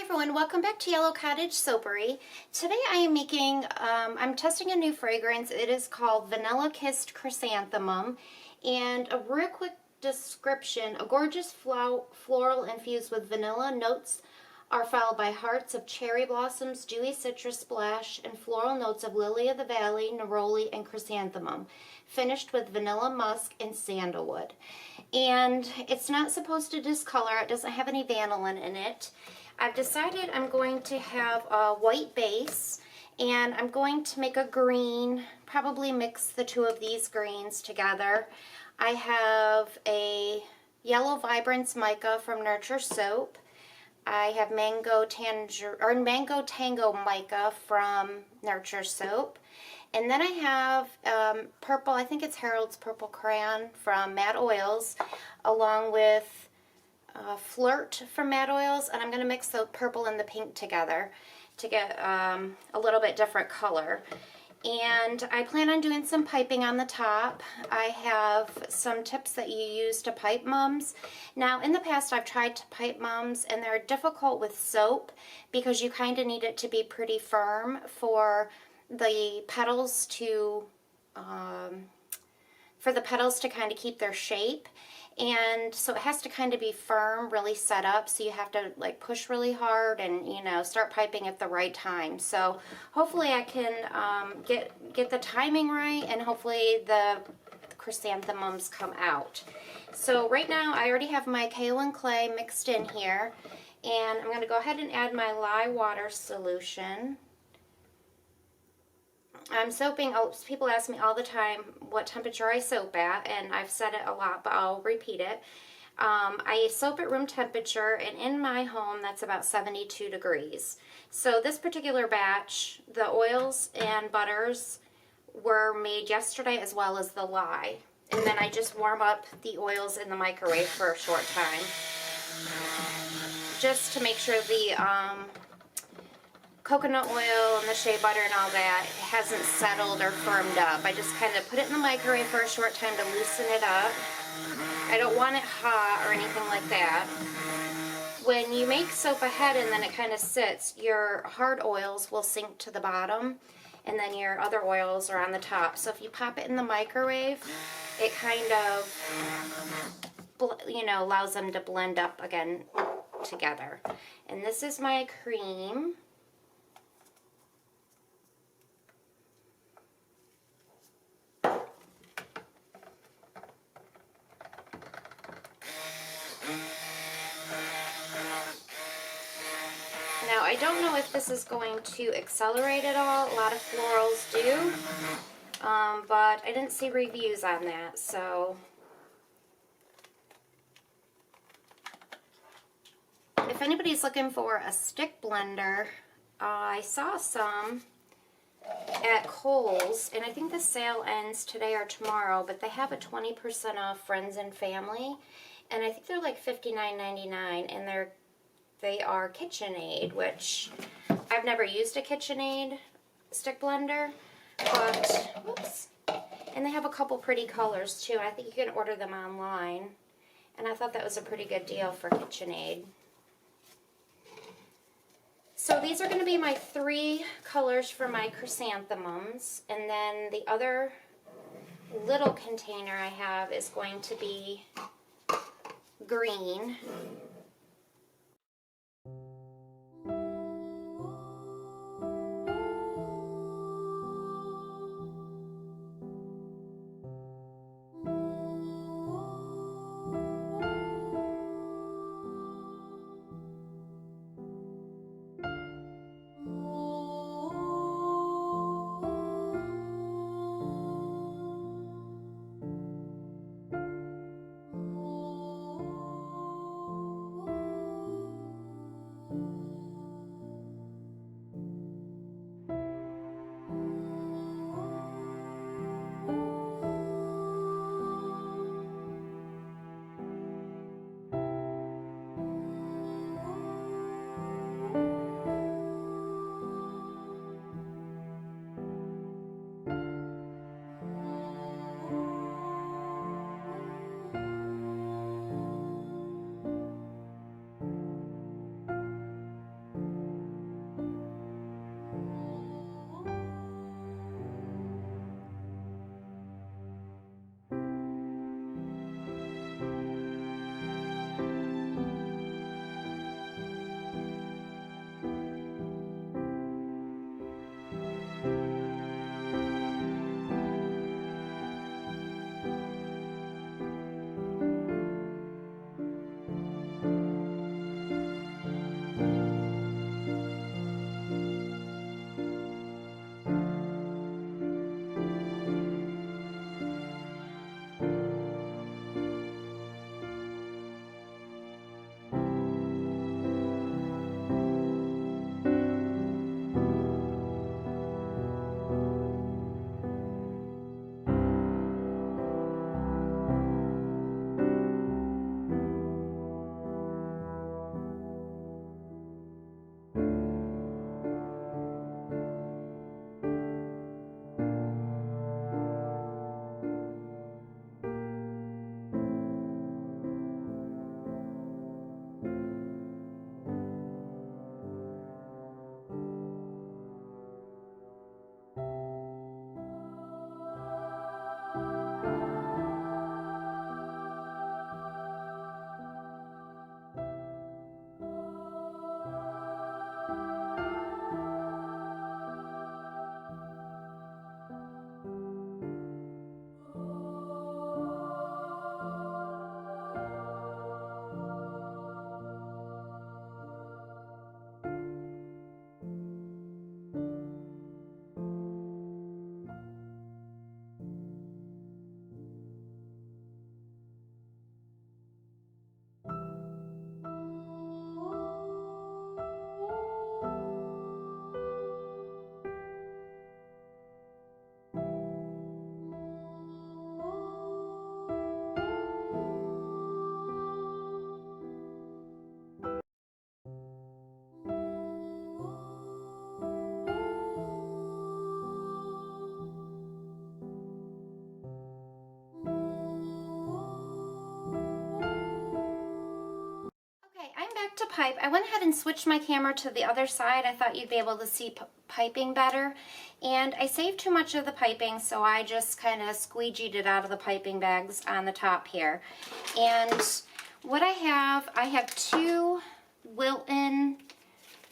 Hi everyone, welcome back to Yellow Cottage Soapery. Today I am I'm testing a new fragrance. It is called Vanilla Kissed Chrysanthemum. And a real quick description, a gorgeous floral infused with vanilla. Notes are followed by hearts of cherry blossoms, dewy citrus splash, and floral notes of lily of the valley, neroli, and chrysanthemum. Finished with vanilla musk and sandalwood. And it's not supposed to discolor. It doesn't have any vanillin in it. I've decided I'm going to have a white base, and I'm going to make a green, probably mix the two of these greens together. I have a Yellow Vibrance Mica from Nurture Soap. I have Mango Tango Mica from Nurture Soap. And then I have purple, I think it's Harold's Purple Crayon from Mad Oils, along with Flirt from Mad Oils, and I'm going to mix the purple and the pink together to get a little bit different color. And I plan on doing some piping on the top. I have some tips that you use to pipe mums. Now, in the past, I've tried to pipe mums, and they're difficult with soap because you kind of need it to be pretty firm for the petals to kind of keep their shape. And so it has to kind of be firm, really set up, so you have to like push really hard and, you know, start piping at the right time. So hopefully I can get the timing right, and hopefully the chrysanthemums come out. So right now I already have my kaolin clay mixed in here, and I'm going to go ahead and add my lye water solution. I'm soaping, people ask me all the time what temperature I soap at, and I've said it a lot, but I'll repeat it. I soap at room temperature, and in my home that's about 72 degrees. So this particular batch, the oils and butters were made yesterday, as well as the lye. And then I just warm up the oils in the microwave for a short time, just to make sure the coconut oil and the shea butter and all that hasn't settled or firmed up. I just kind of put it in the microwave for a short time to loosen it up. I don't want it hot or anything like that. When you make soap ahead and then it kind of sits, your hard oils will sink to the bottom, and then your other oils are on the top. So if you pop it in the microwave, it kind of, you know, allows them to blend up again together. And this is my cream. Now, I don't know if this is going to accelerate at all. A lot of florals do, but I didn't see reviews on that, so if anybody's looking for a stick blender, I saw some at Kohl's, and I think the sale ends today or tomorrow, but they have a 20% off Friends and Family, and I think they're like $59.99, and they are KitchenAid, which I've never used a KitchenAid stick blender, but, whoops, and they have a couple pretty colors too. I think you can order them online, and I thought that was a pretty good deal for KitchenAid. So these are going to be my 3 colors for my chrysanthemums, and then the other little container I have is going to be green. pipe. I went ahead and switched my camera to the other side. I thought you'd be able to see piping better. And I saved too much of the piping, so I just kind of squeegeed it out of the piping bags on the top here. And what I have two Wilton,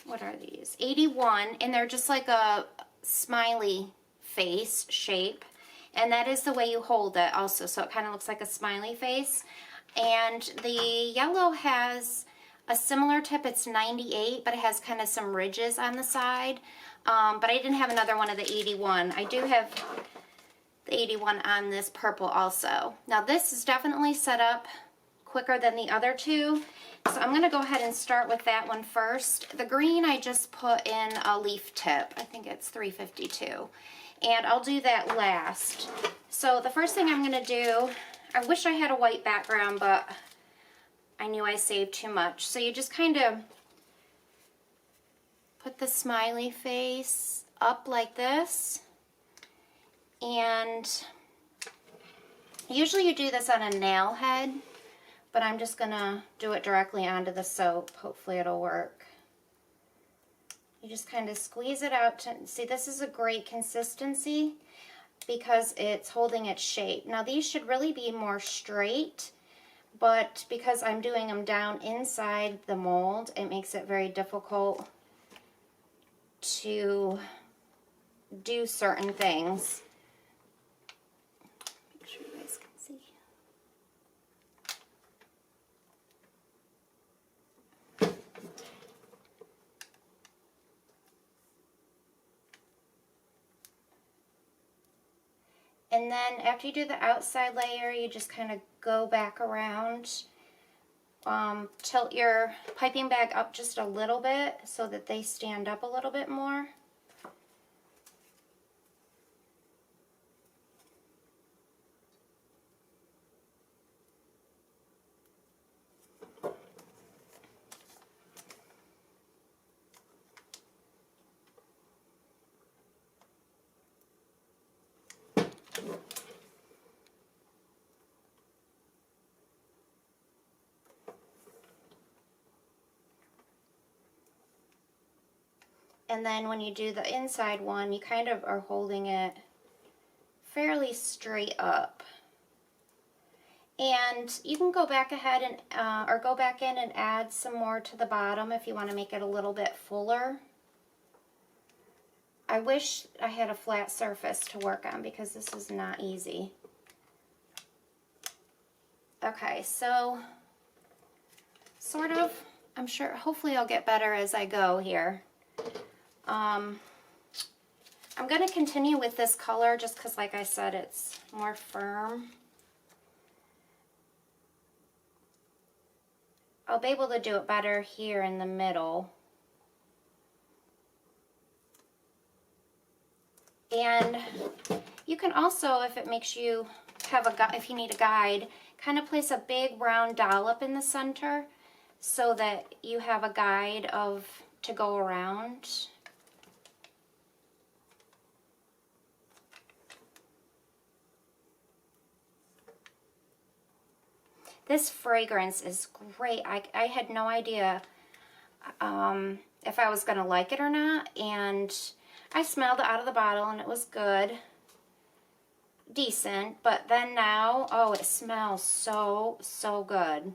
what are these? 81, and they're just like a smiley face shape. And that is the way you hold it also, so it kind of looks like a smiley face. And the yellow has a similar tip. It's 98, but it has kind of some ridges on the side. But I didn't have another one of the 81. I do have the 81 on this purple also. Now this is definitely set up quicker than the other two, so I'm going to go ahead and start with that one first. The green I just put in a leaf tip. I think it's 352. And I'll do that last. So the first thing I'm going to do, I wish I had a white background, but I knew I saved too much. So you just kind of put the smiley face up like this. And usually you do this on a nail head, but I'm just going to do it directly onto the soap. Hopefully it'll work. You just kind of squeeze it out. See, this is a great consistency because it's holding its shape. Now these should really be more straight, but because I'm doing them down inside the mold, it makes it very difficult to do certain things. Make sure you guys can see. And then after you do the outside layer, you just kind of go back around. Tilt your piping bag up just a little bit so that they stand up a little bit more. And then when you do the inside one, you kind of are holding it fairly straight up. And you can go back ahead and, or go back in and add some more to the bottom if you want to make it a little bit fuller. I wish I had a flat surface to work on because this is not easy. Okay, so sort of, I'm sure, hopefully I'll get better as I go here. I'm going to continue with this color just because, like I said, it's more firm. I'll be able to do it better here in the middle. And you can also, if it makes you have if you need a guide, kind of place a big round dollop in the center so that you have a guide to go around. This fragrance is great. I had no idea if I was going to like it or not, and I smelled it out of the bottle and it was good, decent, but then now, oh, it smells so, so good.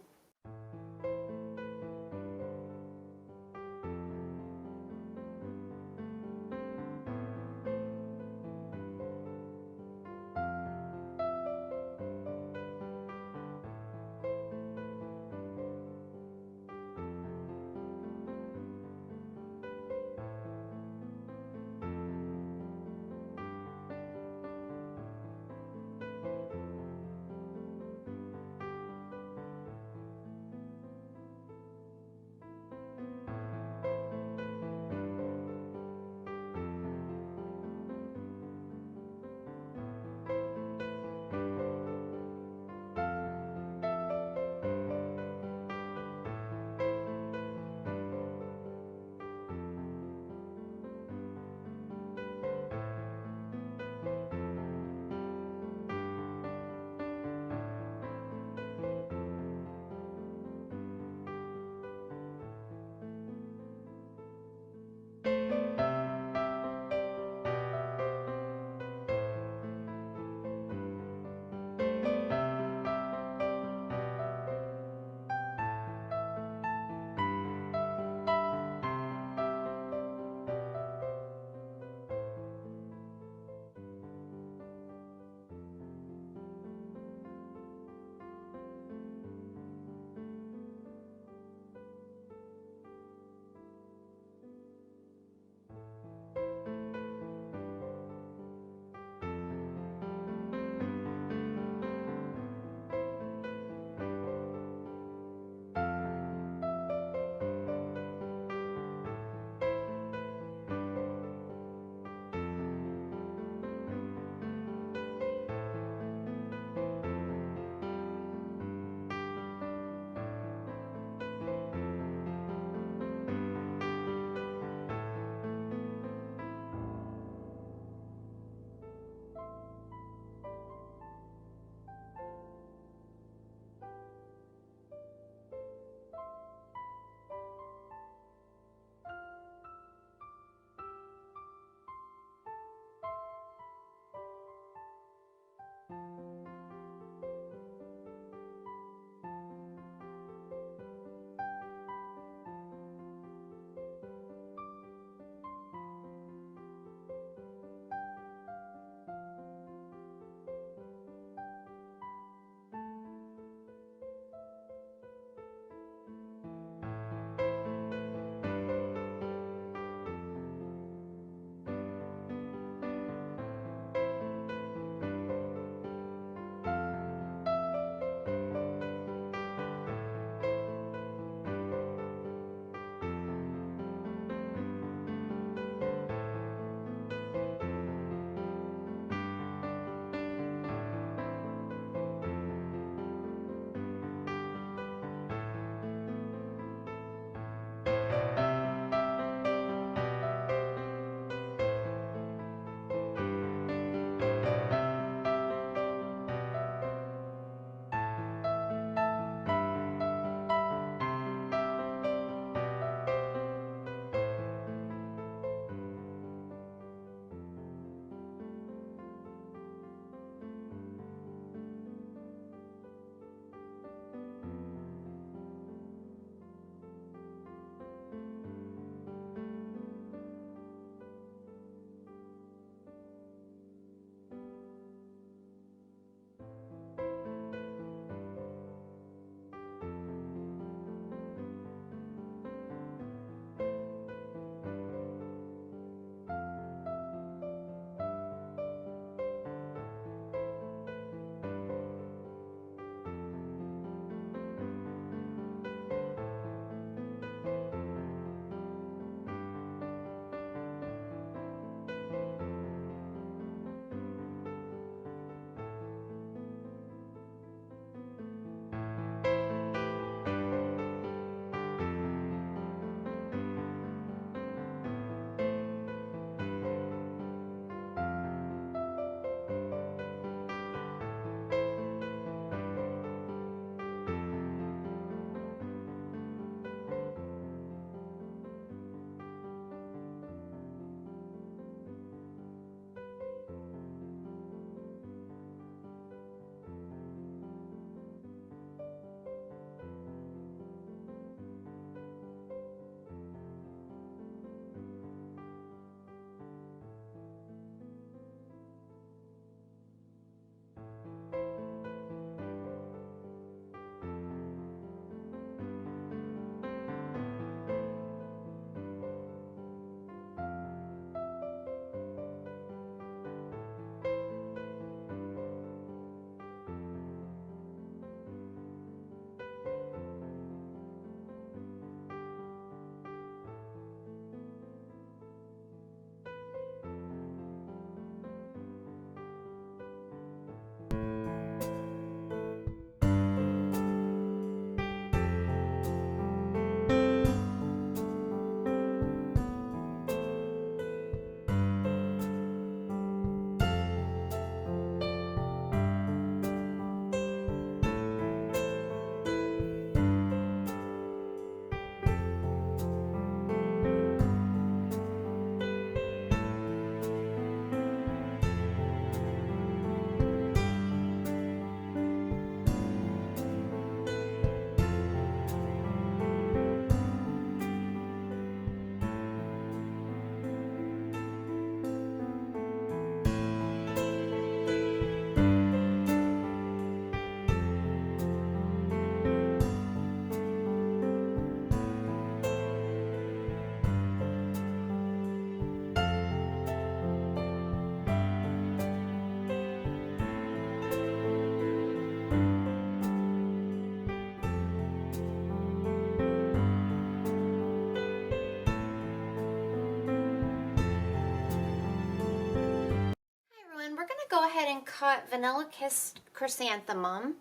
ahead and cut Vanilla Kissed Chrysanthemum,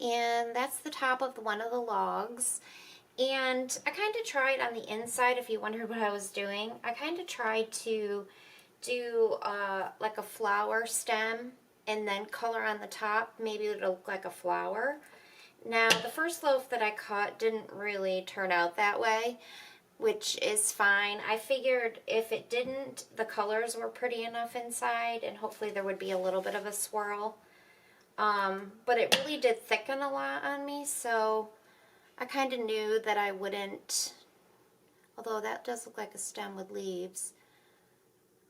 and that's the top of one of the logs. And I kind of tried on the inside, if you wondered what I was doing, I kind of tried to do like a flower stem and then color on the top. Maybe it'll look like a flower. Now, the first loaf that I cut didn't really turn out that way, which is fine. I figured if it didn't, the colors were pretty enough inside, and hopefully there would be a little bit of a swirl. But it really did thicken a lot on me, so I kind of knew that I wouldn't, although that does look like a stem with leaves.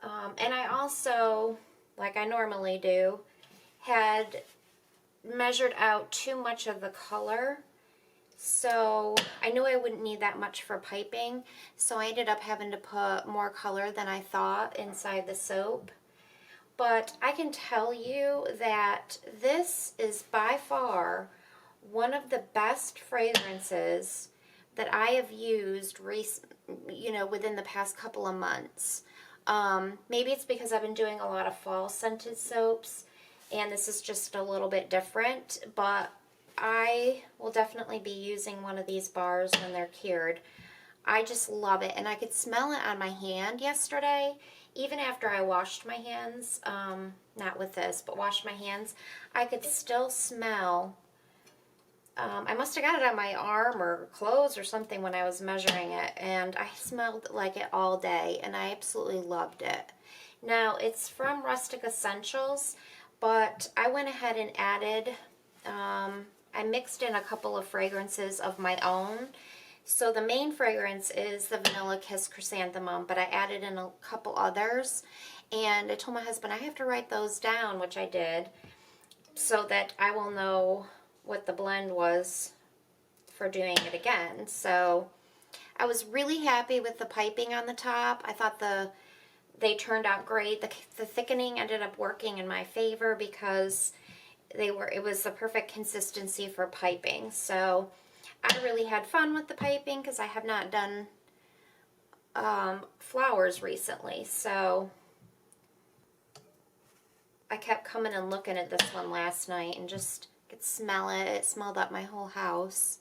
And I also, like I normally do, had measured out too much of the color. So I knew I wouldn't need that much for piping, so I ended up having to put more color than I thought inside the soap. But I can tell you that this is by far one of the best fragrances that I have used within the past couple of months. Maybe it's because I've been doing a lot of fall scented soaps, and this is just a little bit different, but I will definitely be using one of these bars when they're cured. I just love it, and I could smell it on my hand yesterday. Even after I washed my hands, not with this, but washed my hands, I could still smell, I must have got it on my arm or clothes or something when I was measuring it, and I smelled like it all day, and I absolutely loved it. Now, it's from Rustic Essentials, but I went ahead and added, I mixed in a couple of fragrances of my own. So the main fragrance is the Vanilla Kiss Chrysanthemum, but I added in a couple others, and I told my husband I have to write those down, which I did, so that I will know what the blend was for doing it again. So I was really happy with the piping on the top. I thought they turned out great. The thickening ended up working in my favor because it was the perfect consistency for piping. So I really had fun with the piping because I have not done flowers recently. So I kept coming and looking at this one last night and just could smell it. It smelled up my whole house.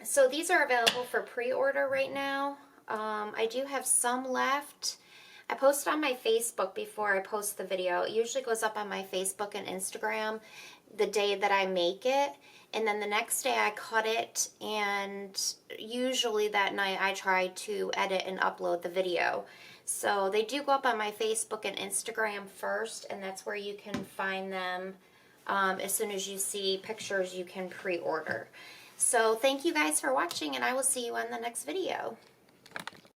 So these are available for pre-order right now. I do have some left. I post on my Facebook before I post the video. It usually goes up on my Facebook and Instagram the day that I make it, and then the next day I cut it, and usually that night I try to edit and upload the video. So they do go up on my Facebook and Instagram first, and that's where you can find them. As soon as you see pictures, you can pre-order. So thank you guys for watching, and I will see you on the next video.